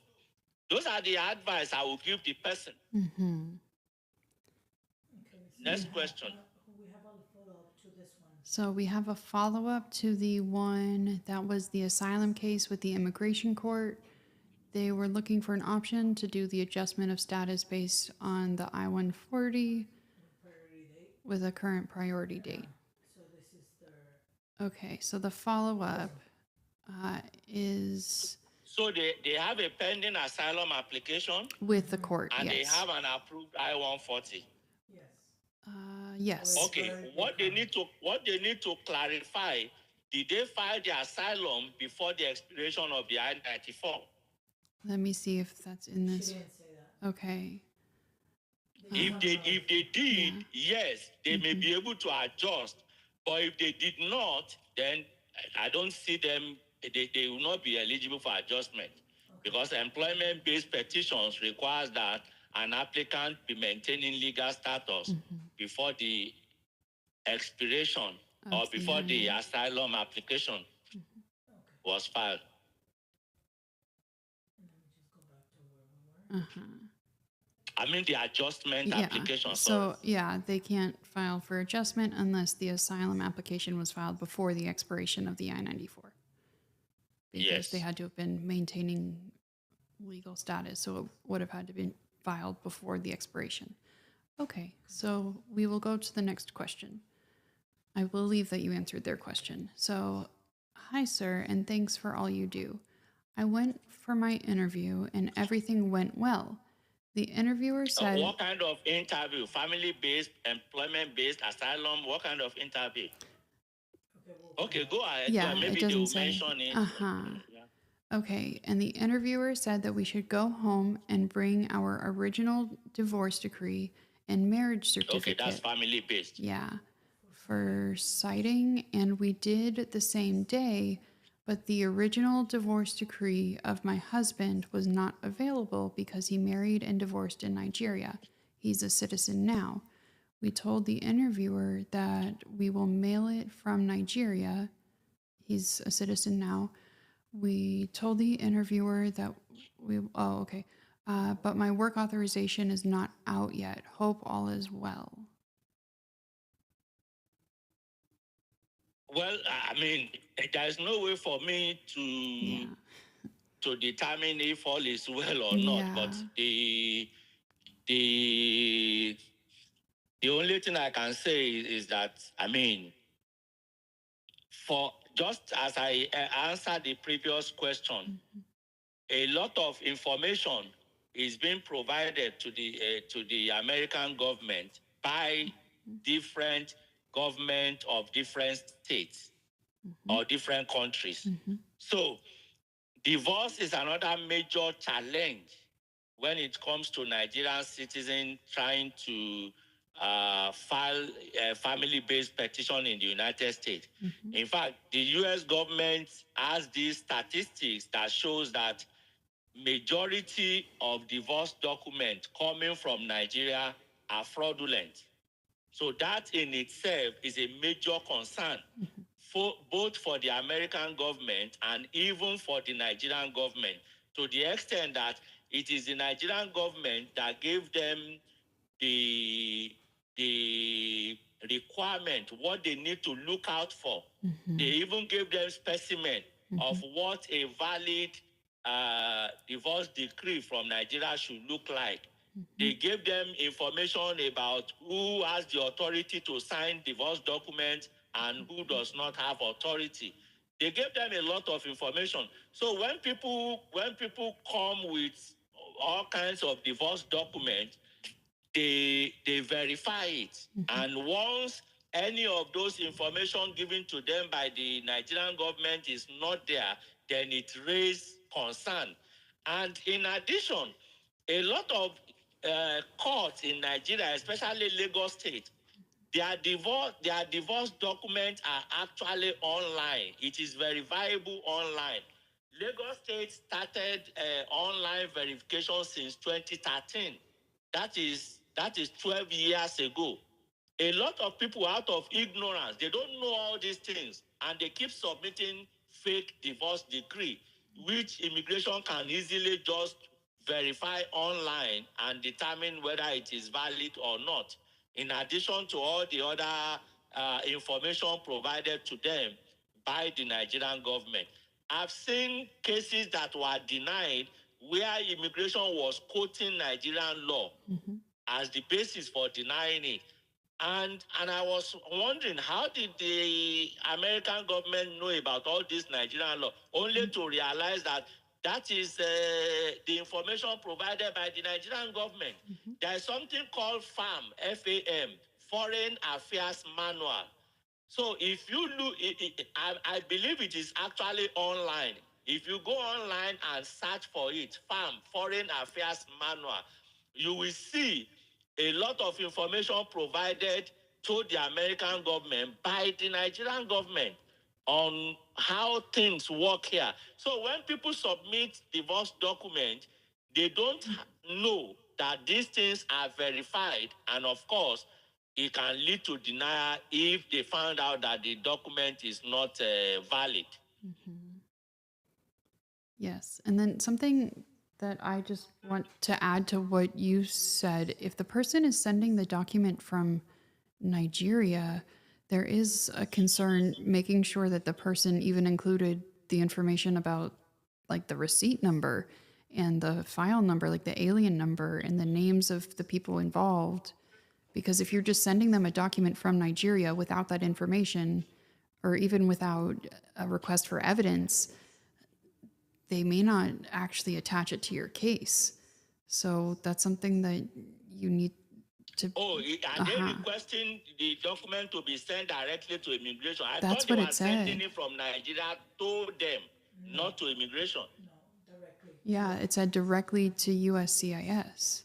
those are the advice I will give the person. Next question. We have a follow-up to this one. So we have a follow-up to the one that was the asylum case with the immigration court. They were looking for an option to do the adjustment of status based on the I-140 Priority date. with a current priority date. So this is the Okay, so the follow-up is So they have a pending asylum application with the court, and yes. they have an approved I-140. yes. Yes. Okay, what they need to clarify, did they file the asylum before the expiration of the I-94? Let me see if that's in She this. didn't say that. Okay. If they did, yes, they may be able to adjust. But if they did not, then I don't see them, they will not be eligible for adjustment. Because employment-based petitions requires that an applicant be maintaining legal status before the expiration or before the asylum application was filed. Let me just go back to where we were. I mean the adjustment Yeah. application. So, yeah, they can't file for adjustment unless the asylum application was filed before the expiration of the I-94. Because they Yes. had to have been maintaining legal status, so it would have had to be filed before the expiration. Okay, so we will go to the next question. I believe that you answered their question. So, hi, sir, and thanks for all you do. I went for my interview and everything went well. The interviewer said, What kind of interview? Family-based, employment-based, asylum? What kind of interview? Okay, go ahead. yeah, it Maybe they doesn't will say. mention it. Yeah. Okay, and the interviewer said that we should go home and bring our original divorce decree and marriage Okay, certificate. that's family-based. Yeah, for citing, and we did the same day, but the original divorce decree of my husband was not available because he married and divorced in Nigeria. He's a citizen now. We told the interviewer that we will mail it from Nigeria. He's a citizen now. We told the interviewer that but my work authorization is not out yet. Hope all is well. Well, I mean, there's no way for me to determine if all is well or not. Yeah. But the only thing I can say is that, I mean, for just as I answered the previous question, a lot of information is being provided to the American government by different government of different states or different countries. So divorce is another major challenge when it comes to Nigerian citizens trying to file a family-based petition in the United States. In fact, the U.S. government has these statistics that shows that majority of divorce documents coming from Nigeria are fraudulent. So that in itself is a major concern for both for the American government and even for the Nigerian government, to the extent that it is the Nigerian government that gave them the requirement, what they need to look out for. They even gave them specimen of what a valid divorce decree from Nigeria should look like. They gave them information about who has the authority to sign divorce documents and who does not have authority. They gave them a lot of information. So when people come with all kinds of divorce documents, they verify it. And once any of those information given to them by the Nigerian government is not there, then it raises concern. And in addition, a lot of courts in Nigeria, especially Lagos State, their divorce documents are actually online. It is verifiable online. Lagos State started online verification since 2013. That is 12 years ago. A lot of people, out of ignorance, they don't know all these things, and they keep submitting fake divorce decree, which immigration can easily just verify online and determine whether it is valid or not, in addition to all the other information provided to them by the Nigerian government. I've seen cases that were denied where immigration was quoting Nigerian law as the basis for denying it. And I was wondering, how did the American government know about all this Nigerian law, only to realize that that is the information provided by the Nigerian government. There is something called FAM, F-A-M, Foreign Affairs Manual. So if you look, I believe it is actually online. If you go online and search for it, FAM, Foreign Affairs Manual, you will see a lot of information provided to the American government by the Nigerian government on how things work here. So when people submit divorce documents, they don't know that these things are verified, and of course, it can lead to denial if they found out that the document is not valid. Yes, and then something that I just want to add to what you said. If the person is sending the document from Nigeria, there is a concern making sure that the person even included the information about like the receipt number and the file number, like the alien number and the names of the people involved. Because if you're just sending them a document from Nigeria without that information, or even without a request for evidence, they may not actually attach it to your case. So that's something that you need to. Oh, are they requesting the document to be sent directly to immigration? I That's thought they what were it sending said. it from Nigeria to them, not to immigration. No, directly. Yeah, it said directly to USCIS.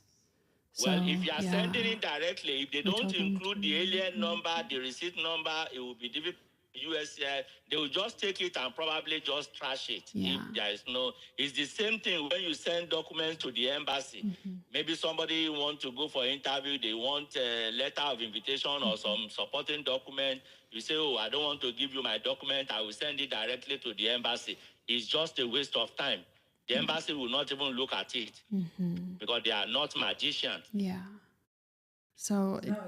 So, Well, if you are yeah, sending it directly, if they we don't told them include the to- alien number, the receipt number, it will be difficult. USCIS, they will just take it and probably just trash it. Yeah. If there is no, it's the same thing when you send documents to the embassy. Maybe somebody want to go for interview, they want a letter of invitation or some supporting document. You say, oh, I don't want to give you my document. I will send it directly to the embassy. It's just a waste of time. The embassy will not even look at it because they are not magicians. Yeah. So No, I said, okay,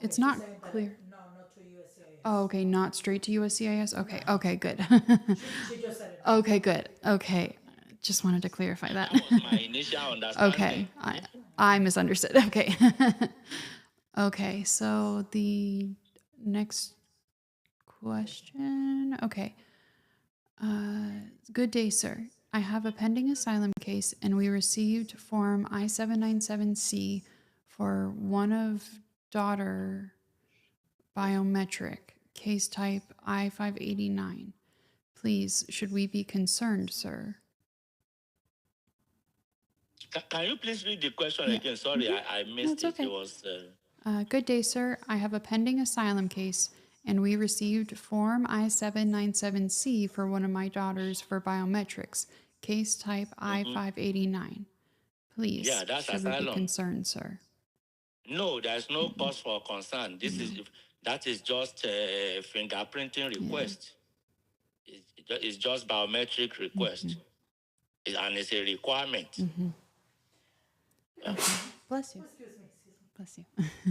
it's she's not saying that clear. No, not to USCIS. Oh, okay, not straight to USCIS. Okay, okay, good. She just said it. Okay, good. Okay, just wanted to clarify that. That was my initial understanding. Okay, I misunderstood. Okay. Okay, so the next question. Okay. Good day, sir. I have a pending asylum case and we received Form I-797C for one of daughter biometric, case type I-589. Please, should we be concerned, sir? Can you please read the question Yeah. again? Sorry, I missed it's it. okay. It was. Good day, sir. I have a pending asylum case, and we received Form I-797C for one of my daughters for biometrics, case type I-589. Please, Yeah, that's should we be asylum. concerned, sir? No, there's no cause for concern. That is just a fingerprinting request. It's just biometric request, and it's a requirement. Bless you. Excuse me. Bless you.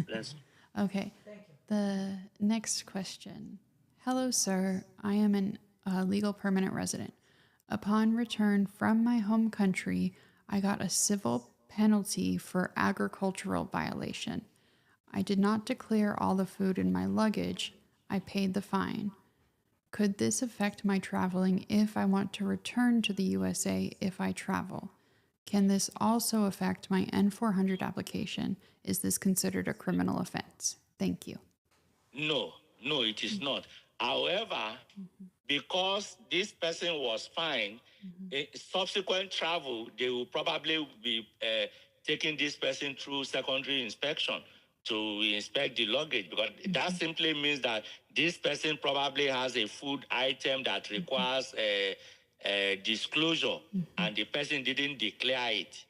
Let's- Okay. Thank you. The next question. Hello, sir. I am a legal permanent resident. Upon return from my home country, I got a civil penalty for agricultural violation. I did not declare all the food in my luggage. I paid the fine. Could this affect my traveling if I want to return to the USA if I travel? Can this also affect my N400 application? Is this considered a criminal offense? Thank you. No, it is not. However, because this person was fined, subsequent travel, they will probably be taking this person through secondary inspection to inspect the luggage, because that simply means that this person probably has a food item that requires a disclosure, and the person didn't declare it.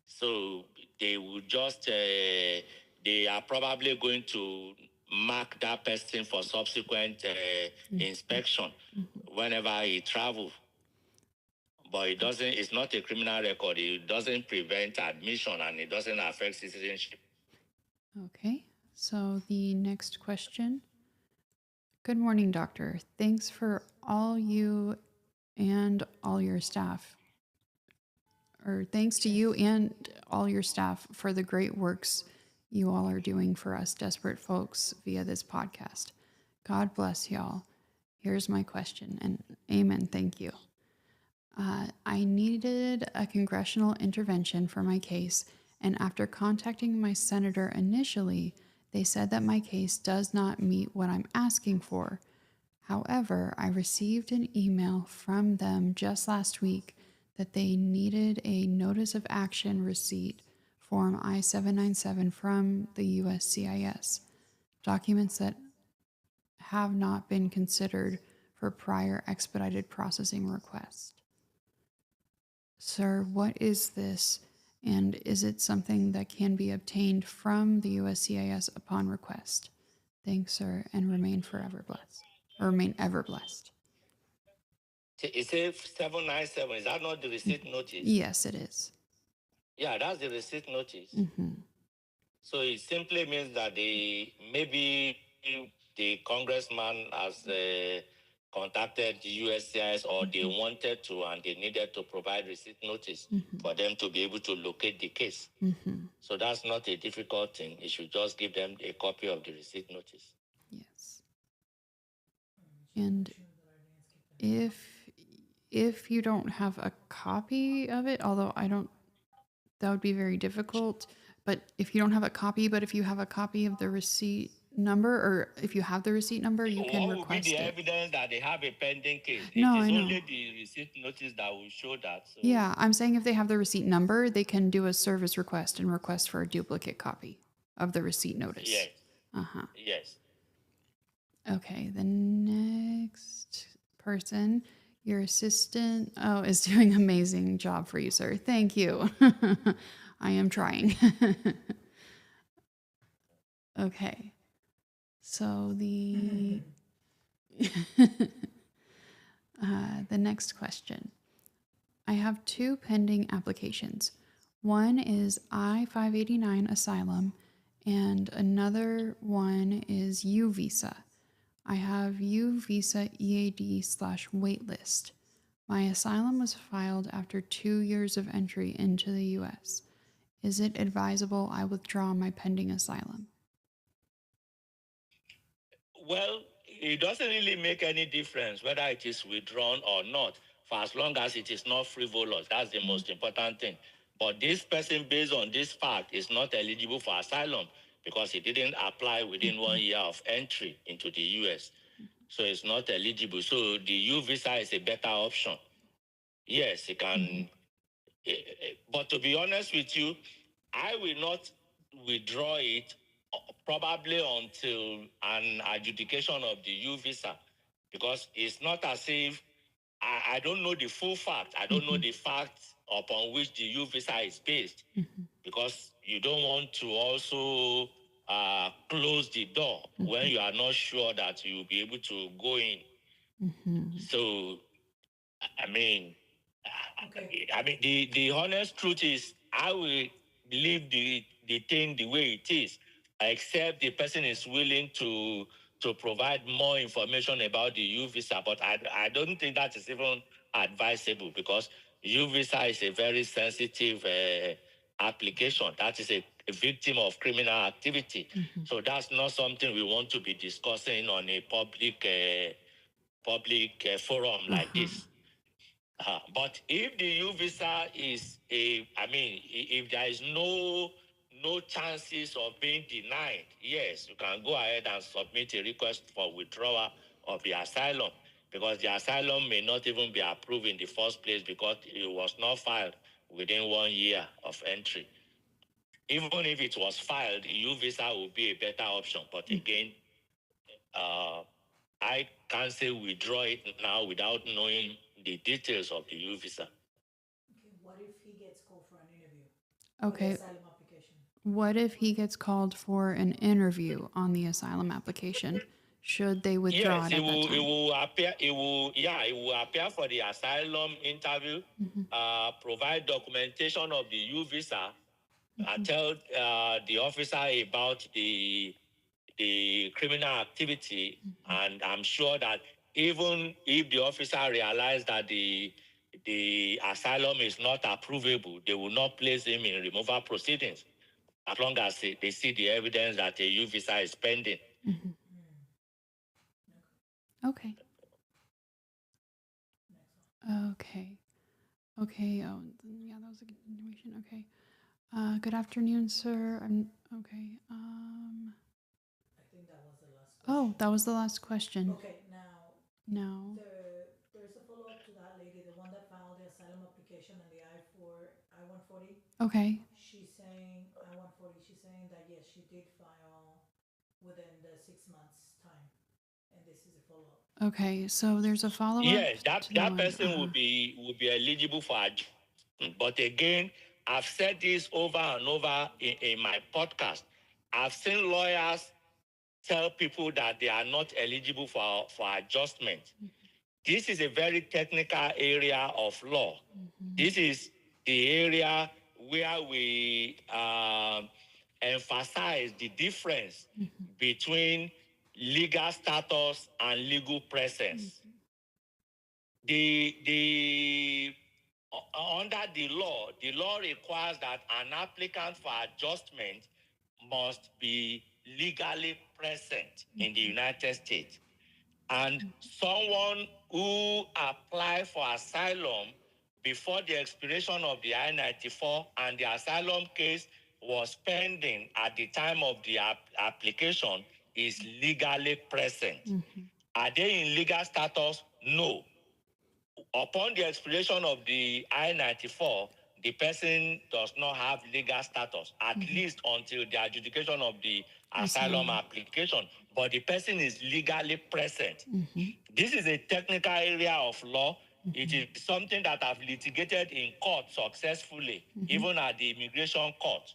So they will just, they are probably going to mark that person for subsequent inspection whenever he travels. But it's not a criminal record. It doesn't prevent admission and it doesn't affect citizenship. Okay, so the next question. Good morning, doctor. Thanks for all you and all your staff. Or thanks to you and all your staff for the great works you all are doing for us desperate folks via this podcast. God bless y'all. Here's my question, and amen, thank you. I needed a congressional intervention for my case, and after contacting my senator initially, they said that my case does not meet what I'm asking for. However, I received an email from them just last week that they needed a notice of action receipt, Form I-797 from the USCIS, documents that have not been considered for prior expedited processing request. Sir, what is this, and is it something that can be obtained from the USCIS upon request? Thanks, sir, and remain forever blessed. Or remain ever blessed. It says 797. Is that not the receipt notice? Yes, it is. Yeah, that's the receipt notice. Mm-hmm. So it simply means that maybe the congressman has contacted the USCIS, or they wanted to, and they needed to provide receipt notice for them to be able to locate the case. So that's not a difficult thing. You should just give them a copy of the receipt notice. Yes. And if you don't have a copy of it, although that would be very difficult. But if you don't have a copy, but if you have a copy of the receipt number, or if you have the receipt number, you can What will be request the it. evidence that they have a pending case? No, It is I know. only the receipt notice that will show that. So. Yeah, I'm saying if they have the receipt number, they can do a service request and request for a duplicate copy of the receipt notice. Yes. Uh-huh. Yes. Okay, the next person, your assistant, is doing an amazing job for you, sir. Thank you. I am trying. Okay. So the the next question. I have two pending applications. One is I-589 asylum, and another one is U visa. I have U visa EAD/waitlist. My asylum was filed after 2 years of entry into the U.S. Is it advisable I withdraw my pending asylum? Well, it doesn't really make any difference whether it is withdrawn or not, for as long as it is not frivolous. That's the most important thing. But this person, based on this fact, is not eligible for asylum because he didn't apply within 1 year of entry into the U.S. So it's not eligible. So the U visa is a better option. Yes, it can. But to be honest with you, I will not withdraw it probably until an adjudication of the U visa, because it's not as if I don't know the full fact. I don't know the facts upon which the U visa is based, because you don't want to also close the door when you are not sure that you'll be able to go in. So, I mean, Okay. the honest truth is, I will leave the thing the way it is, except the person is willing to provide more information about the U visa. But I don't think that is even advisable, because U visa is a very sensitive application. That is a victim of criminal activity. So that's not something we want to be discussing on a public forum like this. But if the U visa is if there is no chances of being denied, yes, you can go ahead and submit a request for withdrawal of the asylum, because the asylum may not even be approved in the first place because it was not filed within 1 year of entry. Even if it was filed, U visa would be a better option. But again, I can't say withdraw it now without knowing the details of the U visa. Okay, what if he gets called for an interview? Okay. For the asylum application. What if he gets called for an interview on the asylum application? Should they withdraw Yes, it at that time? it will appear. It will appear for the asylum interview. Provide documentation of the U visa. Tell the officer about the criminal activity, and I'm sure that even if the officer realizes that the asylum is not approvable, they will not place him in removal proceedings, as long as they see the evidence that a U visa is pending. Okay. Okay. Okay. Oh, yeah, that was a continuation. Okay. Good afternoon, sir. Okay. I think that was the last question. Oh, that was the last question. Okay, now No. there's a follow-up to that lady, the one that filed the asylum application and the I-140. Okay. She's saying I-140. She's saying that yes, she did file within the 6 months time, and this is a follow-up. Okay. So there's a follow-up. Yes, to the that one. person will be eligible for adjustment. But again, I've said this over and over in my podcast. I've seen lawyers tell people that they are not eligible for adjustment. This is a very technical area of law. This is the area where we emphasize the difference between legal status and legal presence. Under the law requires that an applicant for adjustment must be legally present in the United States. And someone who applied for asylum before the expiration of the I-94 and the asylum case was pending at the time of the application is legally present. Are they in legal status? No. Upon the expiration of the I-94, the person does not have legal status, at least until the adjudication of the asylum application. But the person is legally present. This is a technical area of law. It is something that I've litigated in court successfully, even at the immigration court.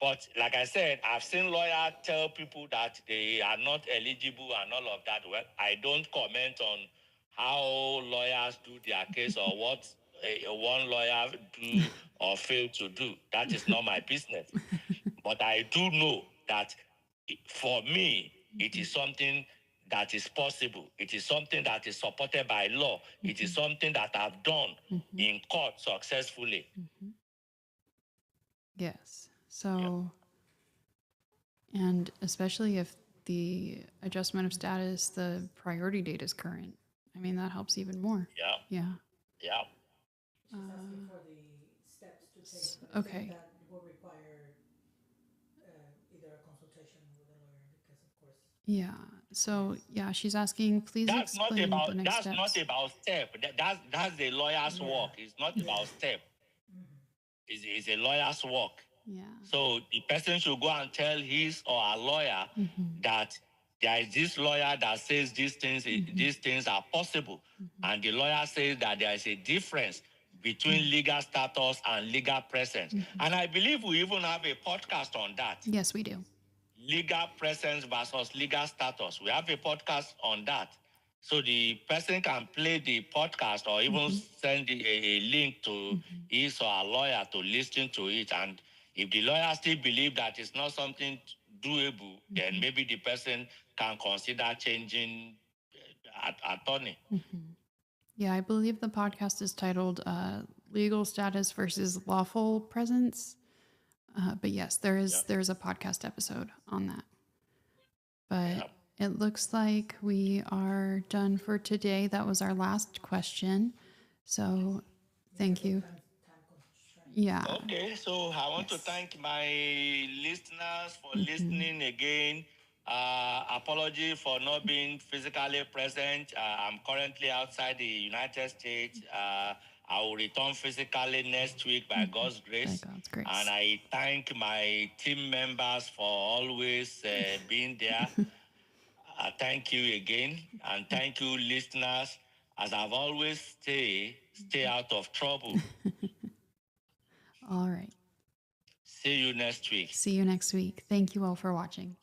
But like I said, I've seen lawyers tell people that they are not eligible and all of that. Well, I don't comment on how lawyers do their case or what one lawyer do or fail to do. That is not my business. But I do know that for me, it is something that is possible. It is something that is supported by law. It is something that I've done in court successfully. Yes. So, and especially if the adjustment of status, the priority date is current. I mean, that helps even more. Yeah. Yeah. She's asking for the steps to take. I think that will require either a consultation with a lawyer, because of course. Yeah. So yeah, she's asking, please explain the next steps. That's not about step. That's the lawyer's work. It's not about step. It's a lawyer's work. Yeah. So the person should go and tell his or her lawyer that there is this lawyer that says these things are possible. And the lawyer says that there is a difference between legal status and legal presence. And I believe we even have a podcast on that. Yes, we do. Legal presence versus legal status. We have a podcast on that. So the person can play the podcast or even send a link to his or her lawyer to listen to it. And if the lawyer still believes that it's not something doable, then maybe the person can consider changing attorney. Yeah, I believe the podcast is titled Legal Status versus Lawful Presence. But yes, there's a podcast episode on that. But it looks like we are done for today. That was our last question. So thank you. Yeah. Okay, so I want to thank my listeners for listening again. Apology for not being physically present. I'm currently outside the United States. I will return physically next week by God's grace. By God's grace. And I thank my team members for always being there. Thank you again. And thank you, listeners. As I've always stay out of trouble. All right. See you next week. See you next week. Thank you all for watching.